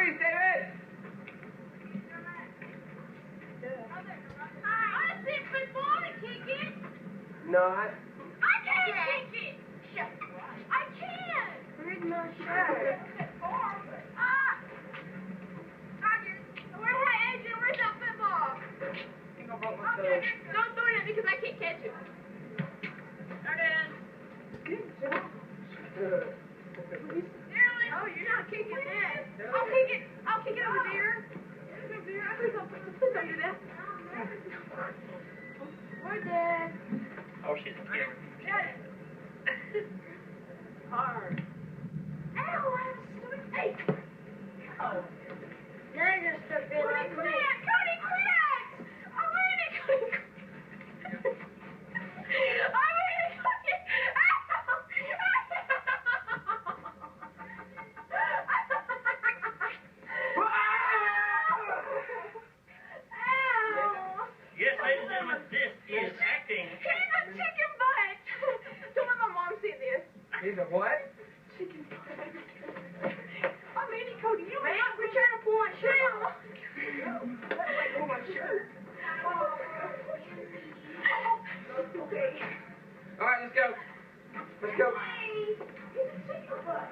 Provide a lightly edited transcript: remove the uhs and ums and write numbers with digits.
freeze, David! I sit football and kick it. No, I can't kick it. I can't. Read my shirt. Where's that football? Okay, don't throw it at me because I can't catch it. Good job. Oh, you're not kicking that. I'll kick it over there. Please don't do that. We're dead. Oh, she's scared. Hard. Ow, I'm stupid. Hey. Oh. Now you're just stuck in Cody, quit! I'm ready to quit. I'm ready to quit. Yes, ladies and gentlemen, this is acting. He's a chicken butt. Don't let my mom see this. He's a what? Chicken butt. I'm Andy Cody. You man, we're trying to pull my shirt off. Pull my shirt. Okay. All right, let's go. Let's go. Hey, he's a chicken butt.